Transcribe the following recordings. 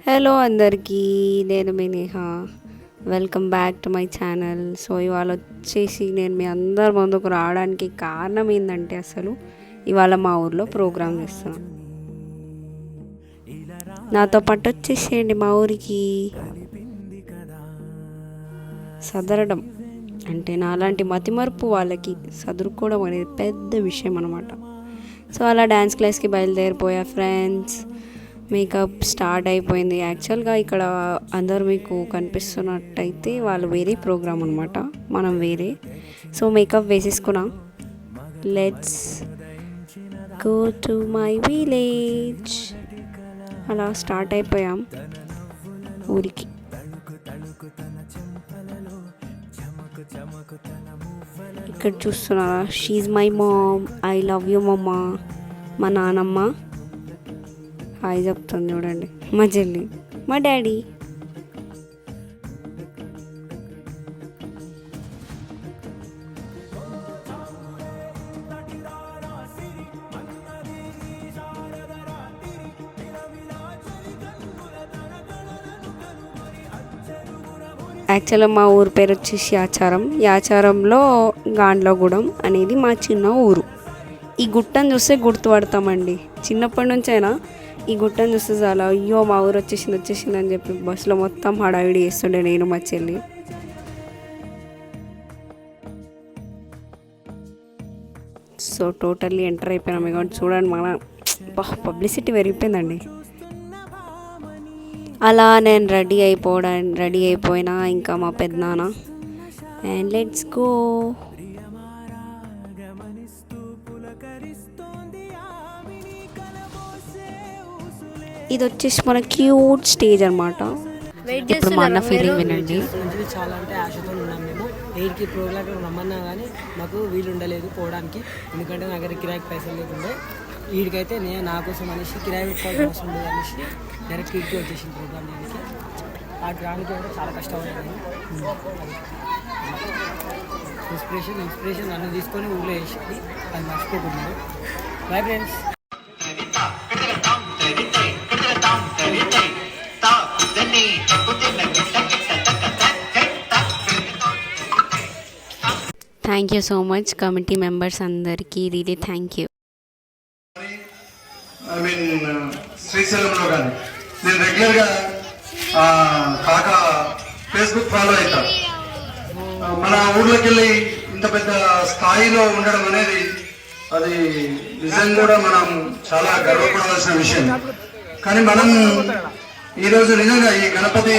Hello అందరికీ, నేను మీ Neha. Welcome back to my channel. So ఇవాళ వచ్చేసి నేను మీ అందరి ముందుకు రావడానికి కారణం ఏంటంటే అసలు ఇవాళ మా ఊర్లో ప్రోగ్రామ్ చేస్తున్నాను. నాతో పాటు వచ్చేసేయండి మా ఊరికి. సదరడం అంటే నాలాంటి మతిమరుపు వాళ్ళకి సదురుకోవడం అనేది పెద్ద విషయం అనమాట. సో అలా డ్యాన్స్ క్లాస్కి బయలుదేరిపోయా ఫ్రెండ్స్. మేకప్ స్టార్ట్ అయిపోయింది. యాక్చువల్గా ఇక్కడ అందరు మీకు కనిపిస్తున్నట్టయితే వాళ్ళు వేరే ప్రోగ్రామ్ అనమాట, మనం వేరే. సో మేకప్ వేసేసుకున్నాం. Let's go to my village. అలా స్టార్ట్ అయిపోయాం ఊరికి. ఇక్కడ చూస్తున్నారా, she my mom, I love you మమ్మ. మా నానమ్మ హాయ్ చెప్తాను చూడండి. మా చెల్లి, మా డాడీ. యాక్చువల్గా మా ఊరు పేరు వచ్చేసి యాచారం. యాచారంలో గాండ్లగూడెం అనేది మా చిన్న ఊరు. ఈ గుట్టను చూస్తే గుర్తుపడతామండి. చిన్నప్పటి నుంచైనా ఈ గుట్టను చూస్తే చాలా అయ్యో మా ఊరు వచ్చేసింది అని చెప్పి బస్సులో మొత్తం హడావిడి చేస్తుండే నేను మా చెల్లి. సో టోటల్లీ ఎంటర్ అయిపోయినాం. ఇక చూడండి, మన పబ్లిసిటీ పెరిగిపోయిందండి. అలా నేను రెడీ అయిపోయినా ఇంకా మా పెద్దనాన్న. And let's go. ఇది వచ్చేసి మన క్యూట్ స్టేజ్ అనమాట. ఇప్పుడు మా అన్న ఫీలింగ్ వినండి. చాలా అంటే ఆశతో ఉన్నాం మేము. 8కి ప్రోగ్రామ్ రమ్మన్నా కానీ మాకు వీలు ఉండలేదు పోవడానికి, ఎందుకంటే నా దగ్గర కిరాయికి పైసలు లేకుండే. వీడికైతే నేను నా కోసం అనేసి కిరాయి పెట్టుకోవాల్సిన అవసరం లేదు అనేసి డైరెక్ట్ వీడికి వచ్చేసింది ప్రోగ్రామ్ దానికి. వాటి రానికి కూడా చాలా కష్టపడ్డాను. ఇన్స్పిరేషన్ నన్ను తీసుకొని ఊళ్ళో వేసింది, అది మర్చిపోతున్నాను. Bye friends. Thank you so much committee members అందరికీ, రియలీ థ్యాంక్ యూ. శ్రీశైలంలో కానీ నేను రెగ్యులర్గా కాక ఫేస్బుక్ ఫాలో అవుతా. మన ఊర్లోకి వెళ్ళి ఇంత పెద్ద స్థాయిలో ఉండడం అనేది అది నిజంగా కూడా మనం చాలా గర్వపడవలసిన విషయం. కానీ మనం ఈరోజు నిజంగా ఈ గణపతి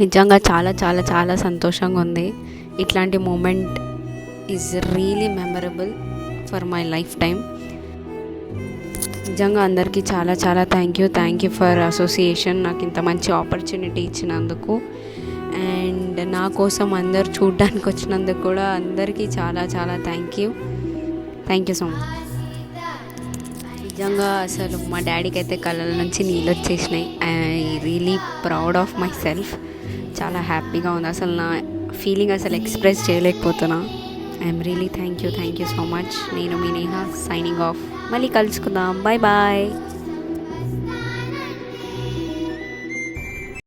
నిజంగా చాలా చాలా చాలా సంతోషంగా ఉంది. ఇట్లాంటి moment is really memorable for my life time. నిజంగా అందరికీ చాలా చాలా థ్యాంక్ యూ ఫర్ అసోసియేషన్, నాకు ఇంత మంచి ఆపర్చునిటీ ఇచ్చినందుకు. అండ్ నా కోసం అందరు చూడడానికి వచ్చినందుకు కూడా అందరికీ చాలా చాలా థ్యాంక్ యూ సో మచ్. నిజంగా అసలు మా డాడీకి అయితే కళ్ళ నుంచి నీళ్ళు వచ్చేసినాయి. I really proud of myself. చాలా హ్యాపీగా ఉంది. అసలు నా ఫీలింగ్ అసలు ఎక్స్ప్రెస్ చేయలేకపోతున్నా. I'm really thank you so much. నేను మీ నేహ, సైనింగ్ ఆఫ్. మళ్ళీ కలుసుకుందాం. Bye bye.